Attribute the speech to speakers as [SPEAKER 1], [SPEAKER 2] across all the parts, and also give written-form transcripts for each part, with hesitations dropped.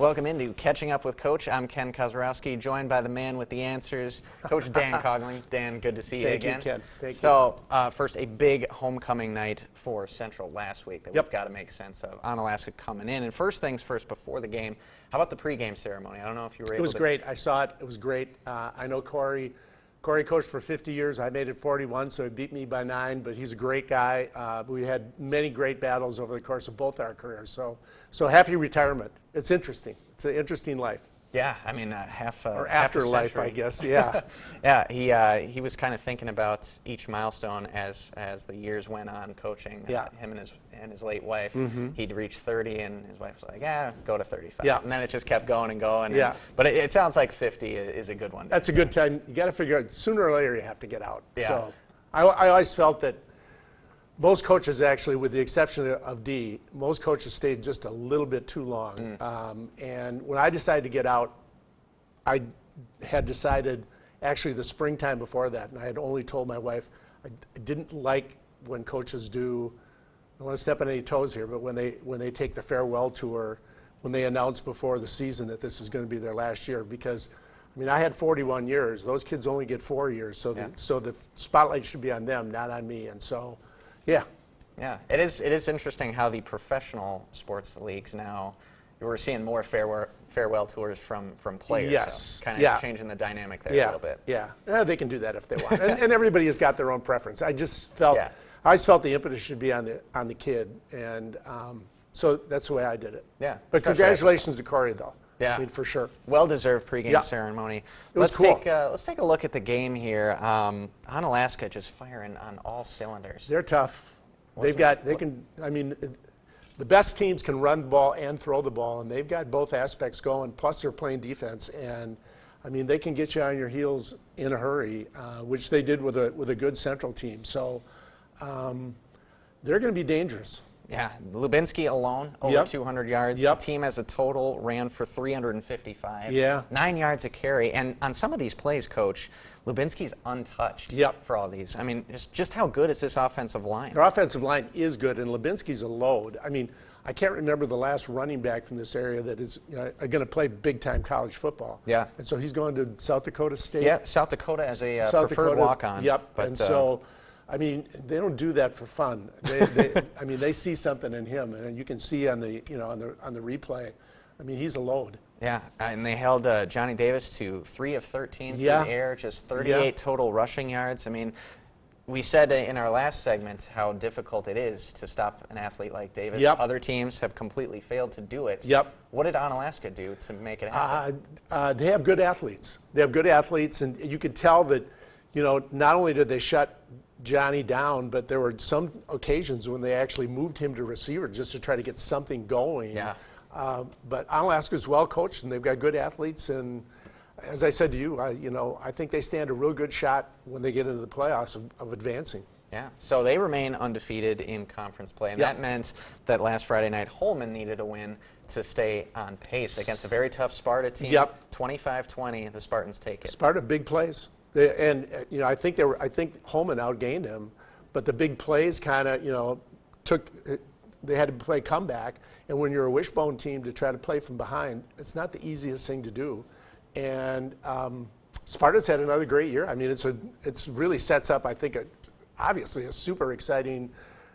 [SPEAKER 1] Welcome into Catching Up with Coach. I'm Ken Kozarowski, joined by the man with the answers, Coach Dan Cogling. Dan, good to see you again.
[SPEAKER 2] Thank you, Ken. Thank you.
[SPEAKER 1] So, first, a big homecoming night for Central last week that
[SPEAKER 2] Yep.
[SPEAKER 1] we've got to make sense of. Onalaska coming in. And first things first, before the game, how about the pregame ceremony? I don't know if you were able to.
[SPEAKER 2] It was great. I saw it. It was great. I know Corey. Corey coached for 50 years. I made it 41, so he beat me by 9, but he's a great guy. We had many great battles over the course of both our careers. So happy retirement. It's interesting. It's an interesting life.
[SPEAKER 1] Yeah, I mean, half
[SPEAKER 2] Or
[SPEAKER 1] half a
[SPEAKER 2] afterlife,
[SPEAKER 1] century.
[SPEAKER 2] I guess, yeah.
[SPEAKER 1] Yeah, he was kind of thinking about each milestone as the years went on coaching.
[SPEAKER 2] Yeah.
[SPEAKER 1] Him and his late wife. He'd reach 30, and his wife was like, "Yeah, go to 35."
[SPEAKER 2] Yeah.
[SPEAKER 1] And then it just kept going and going.
[SPEAKER 2] Yeah.
[SPEAKER 1] But it sounds like 50 is a good one.
[SPEAKER 2] That's a good time. You got to figure out, sooner or later you have to get out.
[SPEAKER 1] Yeah.
[SPEAKER 2] So I always felt that most coaches, actually, with the exception of D, most coaches stayed just a little bit too long. And when I decided to get out, I had decided actually the springtime before that, and I had only told my wife I didn't like when coaches do, I don't want to step on any toes here, but when they take the farewell tour, when they announce before the season that this is going to be their last year, because I mean, I had 41 years. Those kids only get 4 years, so the spotlight should be on them, not on me. And so, yeah.
[SPEAKER 1] Yeah, it is interesting how the professional sports leagues now, we're seeing more farewell tours from players.
[SPEAKER 2] Yes.
[SPEAKER 1] So kind of changing the dynamic there a little bit.
[SPEAKER 2] Yeah, they can do that if they want. and everybody has got their own preference. I just felt, I always felt the impetus should be on the kid, and so that's the way I did it.
[SPEAKER 1] Yeah.
[SPEAKER 2] But congratulations to Corey, though.
[SPEAKER 1] Yeah.
[SPEAKER 2] I mean, for sure.
[SPEAKER 1] Well-deserved pregame ceremony.
[SPEAKER 2] It was cool.
[SPEAKER 1] Let's take a look at the game here. Onalaska just firing on all cylinders.
[SPEAKER 2] They're tough. The best teams can run the ball and throw the ball, and they've got both aspects going, plus they're playing defense. And, I mean, they can get you on your heels in a hurry, which they did with a good Central team. So they're going to be dangerous.
[SPEAKER 1] Yeah, Lubinsky alone, over 200 yards.
[SPEAKER 2] Yep.
[SPEAKER 1] The team as a total ran for 355.
[SPEAKER 2] Yeah.
[SPEAKER 1] 9 yards a carry. And on some of these plays, Coach, Lubinsky's untouched for all these. I mean, just how good is this offensive line?
[SPEAKER 2] Their offensive line is good, and Lubinsky's a load. I mean, I can't remember the last running back from this area that is going to play big-time college football.
[SPEAKER 1] Yeah.
[SPEAKER 2] And so he's going to South Dakota State.
[SPEAKER 1] Yeah, South Dakota as a preferred walk-on.
[SPEAKER 2] Yep.
[SPEAKER 1] But,
[SPEAKER 2] and so, I mean, they don't do that for fun. I mean, they see something in him, and you can see on the replay. I mean, he's a load.
[SPEAKER 1] Yeah, and they held Johnny Davis to 3 of 13 through the air, just 38 total rushing yards. I mean, we said in our last segment how difficult it is to stop an athlete like Davis.
[SPEAKER 2] Yep.
[SPEAKER 1] Other teams have completely failed to do it.
[SPEAKER 2] Yep.
[SPEAKER 1] What did Onalaska do to make it happen?
[SPEAKER 2] They have good athletes. They have good athletes, and you could tell that, not only did they shut Johnny down, but there were some occasions when they actually moved him to receiver just to try to get something going.
[SPEAKER 1] Yeah.
[SPEAKER 2] But Onalaska's well coached, and they've got good athletes. And as I said to you, I think they stand a real good shot when they get into the playoffs of advancing.
[SPEAKER 1] Yeah. So they remain undefeated in conference play, and that meant that last Friday night Holman needed a win to stay on pace against a very tough Sparta team. 25-20, the Spartans take it.
[SPEAKER 2] Sparta, big plays. I think Holman outgained him, but the big plays kind of, they had to play comeback. And when you're a wishbone team, to try to play from behind, it's not the easiest thing to do. And Sparta's had another great year. I mean, it's really sets up, I think, obviously a super exciting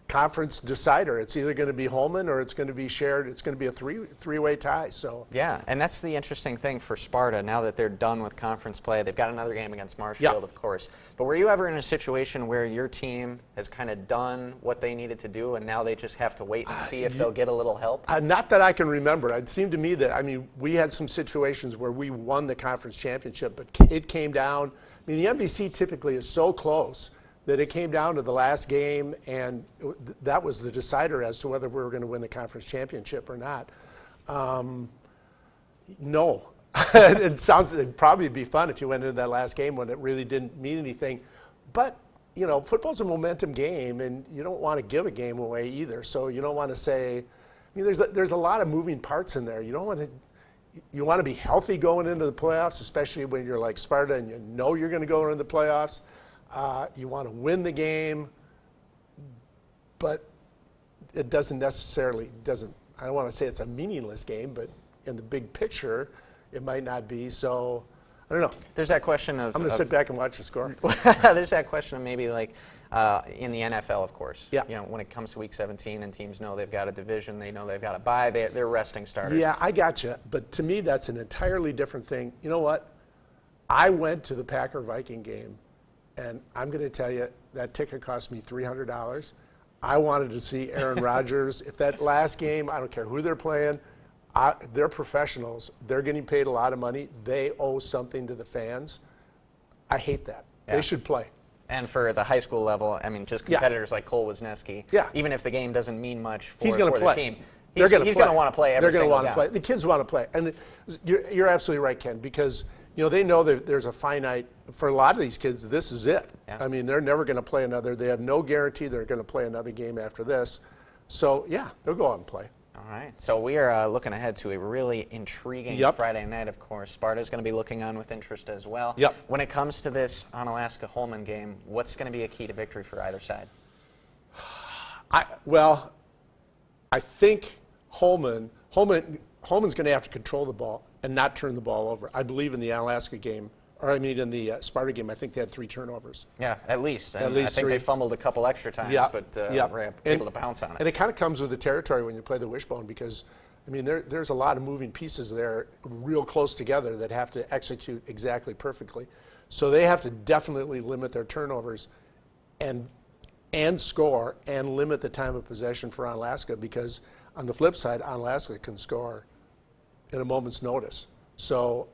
[SPEAKER 2] conference decider. It's either going to be Holman or it's going to be shared. It's going to be a three-way tie. So
[SPEAKER 1] yeah, and that's the interesting thing for Sparta. Now that they're done with conference play, they've got another game against Marshfield, of course. But were you ever in a situation where your team has kind of done what they needed to do, and now they just have to wait and see if they'll get a little help?
[SPEAKER 2] Not that I can remember. It seemed to me that, we had some situations where we won the conference championship, but it came down. I mean, the MVC typically is so close that it came down to the last game, and that was the decider as to whether we were going to win the conference championship or not. No. It'd probably be fun if you went into that last game when it really didn't mean anything. But, football's a momentum game, and you don't want to give a game away either. So you don't want to say, there's a lot of moving parts in there. You don't want to. You want to be healthy going into the playoffs, especially when you're like Sparta and you're going to go into the playoffs. You want to win the game, but it doesn't necessarily, I don't want to say it's a meaningless game, but in the big picture, it might not be. So I don't know.
[SPEAKER 1] There's that question of.
[SPEAKER 2] I'm going to sit back and watch the score.
[SPEAKER 1] There's that question of maybe like in the NFL, of course.
[SPEAKER 2] Yeah.
[SPEAKER 1] You know, when it comes to Week 17 and teams know they've got a division, they know they've got a bye, they're resting starters.
[SPEAKER 2] Yeah, I got you. But to me, that's an entirely different thing. You know what? I went to the Packer-Viking game, and I'm going to tell you, that ticket cost me $300. I wanted to see Aaron Rodgers. If that last game, I don't care who they're playing, they're professionals. They're getting paid a lot of money. They owe something to the fans. I hate that.
[SPEAKER 1] Yeah.
[SPEAKER 2] They should play.
[SPEAKER 1] And for the high school level, I mean, just competitors like Cole Wisniewski, even if the game doesn't mean much for,
[SPEAKER 2] he's gonna
[SPEAKER 1] for
[SPEAKER 2] play.
[SPEAKER 1] the team,
[SPEAKER 2] He's going
[SPEAKER 1] to want to play every
[SPEAKER 2] They're going to want to
[SPEAKER 1] down.
[SPEAKER 2] play. The kids want to play. And you're absolutely right, Ken, because they know that there's a finite, for a lot of these kids, this is it.
[SPEAKER 1] Yeah.
[SPEAKER 2] I mean, they're never going to play another. They have no guarantee they're going to play another game after this. So, yeah, they'll go out and play.
[SPEAKER 1] All right. So we are looking ahead to a really intriguing Friday night, of course. Sparta's going to be looking on with interest as well.
[SPEAKER 2] Yep.
[SPEAKER 1] When it comes to this Onalaska-Holman game, what's going to be a key to victory for either side?
[SPEAKER 2] I think Holman's going to have to control the ball and not turn the ball over. I believe in the Alaska game, in the Sparta game, I think they had 3 turnovers.
[SPEAKER 1] Yeah, at least. And
[SPEAKER 2] at least
[SPEAKER 1] I think
[SPEAKER 2] 3.
[SPEAKER 1] they fumbled a couple extra times, but were able to bounce on it.
[SPEAKER 2] And it kind of comes with the territory when you play the wishbone because, I mean, there's a lot of moving pieces there real close together that have to execute exactly perfectly. So they have to definitely limit their turnovers and score and limit the time of possession for Onalaska because on the flip side, Onalaska can score in a moment's notice. So,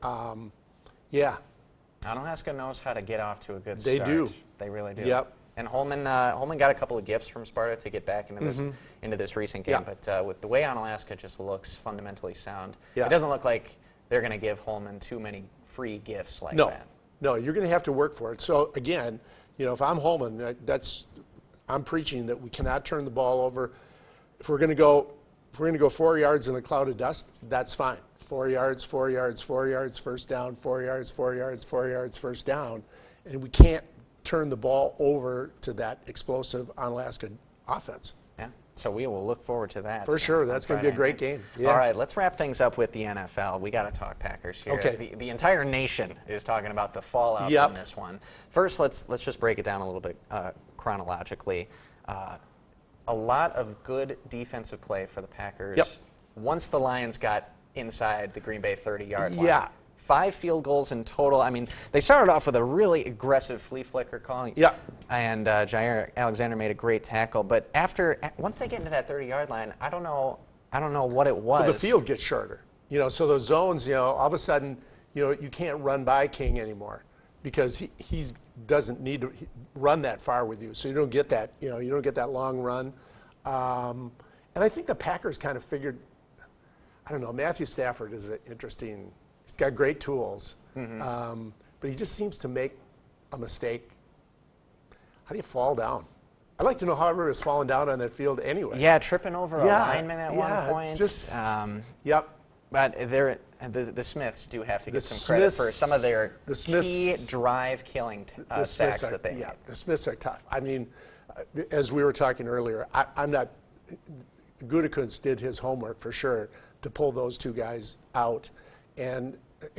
[SPEAKER 1] Onalaska knows how to get off to a good
[SPEAKER 2] They
[SPEAKER 1] start.
[SPEAKER 2] do.
[SPEAKER 1] They really do.
[SPEAKER 2] Yep.
[SPEAKER 1] And Holman got a couple of gifts from Sparta to get back into this recent game.
[SPEAKER 2] Yeah.
[SPEAKER 1] But with the way Onalaska just looks fundamentally sound,
[SPEAKER 2] Yeah.
[SPEAKER 1] it doesn't look like they're going to give Holman too many free gifts like that.
[SPEAKER 2] No, you're going to have to work for it. So again, if I'm Holman, I'm preaching that we cannot turn the ball over. If we're going to go 4 yards in a cloud of dust, that's fine. 4 yards, 4 yards, 4 yards, first down, 4 yards, 4 yards, 4 yards, first down. And we can't turn the ball over to that explosive Onalaska offense.
[SPEAKER 1] Yeah. So we will look forward to that.
[SPEAKER 2] For sure. That's going to be a great game. Yeah.
[SPEAKER 1] All right, let's wrap things up with the NFL. We got to talk Packers here.
[SPEAKER 2] Okay.
[SPEAKER 1] The entire nation is talking about the fallout from this one. First, let's just break it down a little bit chronologically. A lot of good defensive play for the Packers. Once the Lions got inside the Green Bay 30-yard line.
[SPEAKER 2] Yeah.
[SPEAKER 1] 5 field goals in total. I mean, they started off with a really aggressive flea flicker calling.
[SPEAKER 2] Yeah. And
[SPEAKER 1] Jair Alexander made a great tackle. But once they get into that 30-yard line, I don't know what it was.
[SPEAKER 2] Well, the field gets shorter. So those zones, all of a sudden, you can't run by King anymore because he doesn't need to run that far with you. So you don't get that, you don't get that long run. And I think the Packers kind of figured, I don't know, Matthew Stafford is an interesting, he's got great tools, but he just seems to make a mistake. How do you fall down? I'd like to know how everybody was falling down on that field anyway.
[SPEAKER 1] Yeah, tripping over a lineman at one point. But the Smiths do have to get some credit for some of their key drive-killing sacks that they made.
[SPEAKER 2] Yeah, the Smiths are tough. I mean, as we were talking earlier, Gutekunst did his homework for sure to pull those 2 guys out. And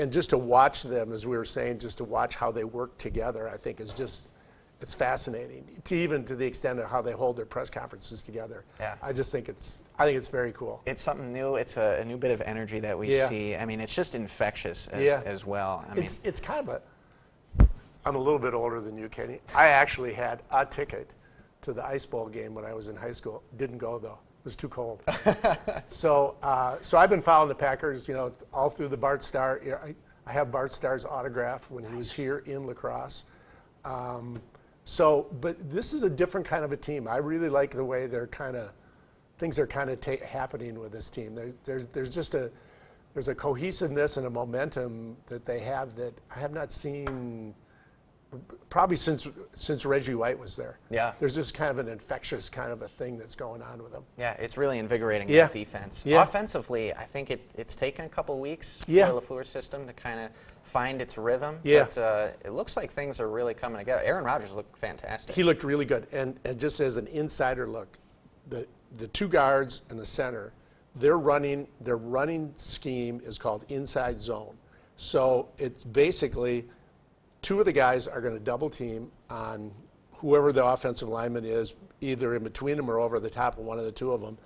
[SPEAKER 2] just to watch them, as we were saying, just to watch how they work together, I think is just, it's fascinating. Even to the extent of how they hold their press conferences together. Yeah. I think it's very cool.
[SPEAKER 1] It's something new. It's a new bit of energy that we see. I mean, it's just infectious as well. I mean,
[SPEAKER 2] it's kind of I'm a little bit older than you, Kenny. I actually had a ticket to the Ice Bowl game when I was in high school. Didn't go though. It was too cold. So I've been following the Packers, all through the Bart Starr. I have Bart Starr's autograph when he was here in La Crosse. But this is a different kind of a team. I really like the way things are kind of happening with this team. There's a cohesiveness and a momentum that they have that I have not seen probably since Reggie White was there.
[SPEAKER 1] Yeah.
[SPEAKER 2] There's just kind of an infectious kind of a thing that's going on with them.
[SPEAKER 1] Yeah, it's really invigorating with defense. Yeah. Offensively, I think it's taken a couple weeks for LaFleur's system to kind of find its rhythm.
[SPEAKER 2] Yeah.
[SPEAKER 1] But it looks like things are really coming together. Aaron Rodgers looked fantastic.
[SPEAKER 2] He looked really good. And just as an insider look, the 2 guards and the center, their running scheme is called inside zone. So it's basically two of the guys are going to double team on whoever the offensive lineman is, either in between them or over the top of one of the two of them.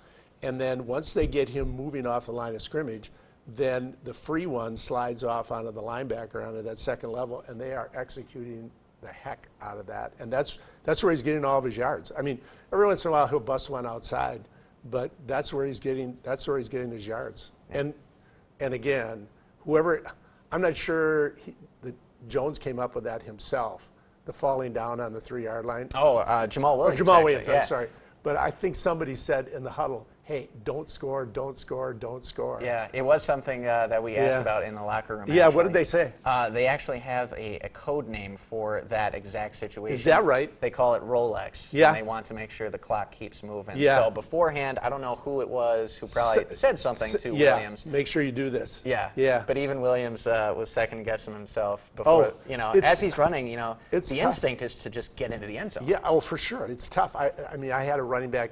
[SPEAKER 2] And then once they get him moving off the line of scrimmage, then the free one slides off onto the linebacker onto that second level, and they are executing the heck out of that. And that's where he's getting all of his yards. I mean, every once in a while he'll bust one outside, but that's where he's getting his yards. And again, whoever, I'm not sure Jones came up with that himself, the falling down on the 3-yard line.
[SPEAKER 1] Oh, Jamal Williams.
[SPEAKER 2] Jamal Williams,
[SPEAKER 1] yeah.
[SPEAKER 2] I'm sorry. But I think somebody said in the huddle, hey, don't score, don't score, don't score.
[SPEAKER 1] Yeah, it was something that we asked about in the locker room.
[SPEAKER 2] Yeah,
[SPEAKER 1] actually.
[SPEAKER 2] what did they say?
[SPEAKER 1] They actually have a code name for that exact situation.
[SPEAKER 2] Is that right?
[SPEAKER 1] They call it Rolex.
[SPEAKER 2] Yeah.
[SPEAKER 1] And they want to make sure the clock keeps moving.
[SPEAKER 2] Yeah.
[SPEAKER 1] So beforehand, I don't know who it was who probably said something to Williams.
[SPEAKER 2] Make sure you do this.
[SPEAKER 1] Yeah.
[SPEAKER 2] Yeah.
[SPEAKER 1] But even Williams was second guessing himself before, as he's running, the
[SPEAKER 2] tough.
[SPEAKER 1] instinct is to just get into the end zone.
[SPEAKER 2] Yeah, oh, for sure. It's tough. I mean, I had a running back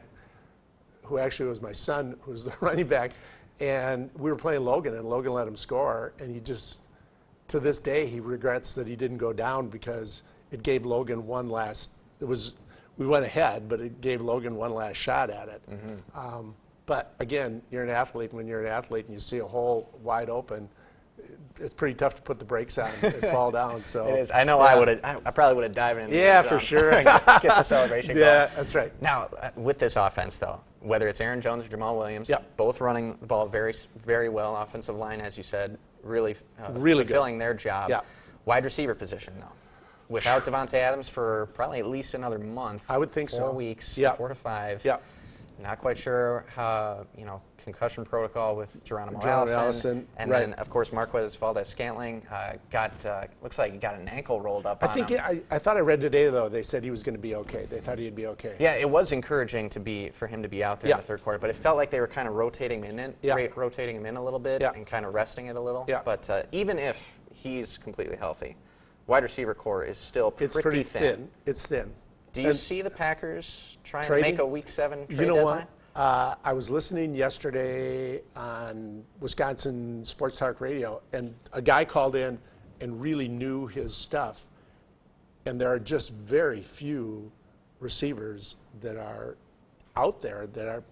[SPEAKER 2] who actually was my son, who was the running back, and we were playing Logan, and Logan let him score, and he just, to this day, he regrets that he didn't go down because it gave Logan one last, we went ahead, but it gave Logan one last shot at it. Mm-hmm. But again, you're an athlete. When you're an athlete and you see a hole wide open, it's pretty tough to put the brakes on and fall down. So
[SPEAKER 1] it is. I know. Yeah. I probably would have dived in.
[SPEAKER 2] Yeah, for sure.
[SPEAKER 1] get the celebration going.
[SPEAKER 2] Yeah, that's right.
[SPEAKER 1] Now, with this offense, though, whether it's Aaron Jones or Jamal Williams, both running the ball very, very well. Offensive line, as you said, really fulfilling their job.
[SPEAKER 2] Yeah.
[SPEAKER 1] Wide receiver position, though, without Devontae Adams for probably at least another month.
[SPEAKER 2] I would think
[SPEAKER 1] 4 weeks, 4 to 5.
[SPEAKER 2] Yeah.
[SPEAKER 1] Not quite sure how, concussion protocol with Geronimo Allison. And then, of course, Marquez Valdez-Scantling looks like he got an ankle rolled up on him.
[SPEAKER 2] I thought I read today, though, they said he was going to be okay. They thought he'd be okay.
[SPEAKER 1] Yeah, it was encouraging for him to be out there in the third quarter, but it felt like they were kind of rotating him in a little bit and kind of resting it a little.
[SPEAKER 2] Yeah.
[SPEAKER 1] But even if he's completely healthy, wide receiver core is still pretty thin.
[SPEAKER 2] It's thin.
[SPEAKER 1] Do you see the Packers trying to make a Week 7 trade deadline?
[SPEAKER 2] What? I was listening yesterday on Wisconsin Sports Talk Radio, and a guy called in and really knew his stuff. And there are just very few receivers that are out there that are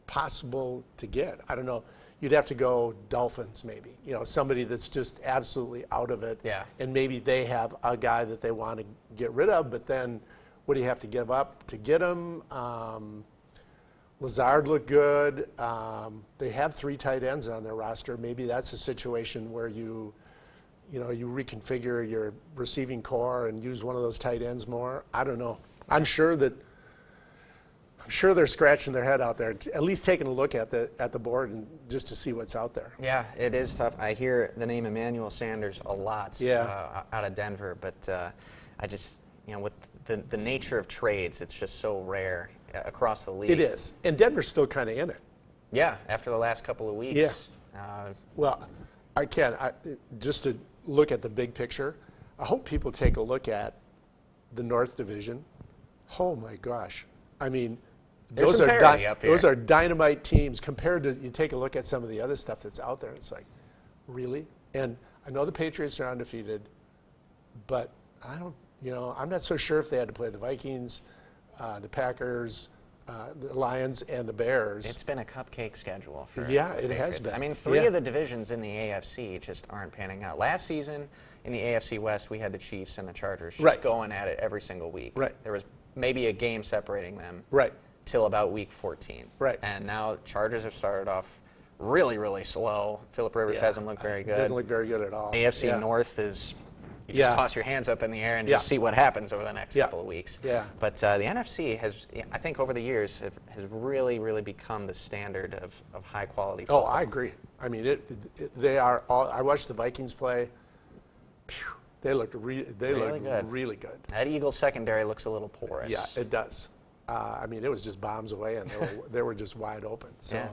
[SPEAKER 2] possible to get. I don't know. You'd have to go Dolphins, maybe. Somebody that's just absolutely out of it.
[SPEAKER 1] Yeah.
[SPEAKER 2] And maybe they have a guy that they want to get rid of, but then what do you have to give up to get him? Lazard looked good. They have 3 tight ends on their roster. Maybe that's a situation where you reconfigure your receiving core and use one of those tight ends more. I don't know. I'm sure they're scratching their head out there, at least taking a look at the board and just to see what's out there.
[SPEAKER 1] Yeah, it is tough. I hear the name Emmanuel Sanders a lot out of Denver, but I just with the nature of trades, it's just so rare across the league.
[SPEAKER 2] It is. And Denver's still kind of in it.
[SPEAKER 1] Yeah, after the last couple of weeks.
[SPEAKER 2] Yeah. Well, just to look at the big picture, I hope people take a look at the North Division. Oh, my gosh. I mean, those are dynamite teams compared to, you take a look at some of the other stuff that's out there. It's like, really? And I know the Patriots are undefeated, but I'm not so sure if they had to play the Vikings, the Packers, the Lions, and the Bears.
[SPEAKER 1] It's been a cupcake schedule for
[SPEAKER 2] it
[SPEAKER 1] Patriots.
[SPEAKER 2] has been.
[SPEAKER 1] I mean, 3 of the divisions in the AFC just aren't panning out. Last season in the AFC West, we had the Chiefs and the Chargers just going at it every single week.
[SPEAKER 2] Right.
[SPEAKER 1] There was maybe a game separating them till about week 14.
[SPEAKER 2] Right.
[SPEAKER 1] And now Chargers have started off really, really slow. Phillip Rivers hasn't looked very good.
[SPEAKER 2] Doesn't look very good at all.
[SPEAKER 1] AFC North is... You just toss your hands up in the air and just see what happens over the next couple of weeks. Yeah. But the NFC has, I think, over the years, has really, really become the standard of high quality football.
[SPEAKER 2] Oh, I agree. I mean, they are all. I watched the Vikings play. They looked really good.
[SPEAKER 1] That Eagles secondary looks a little porous.
[SPEAKER 2] Yeah, it does. I mean, it was just bombs away, and they were just wide open. So. Yeah.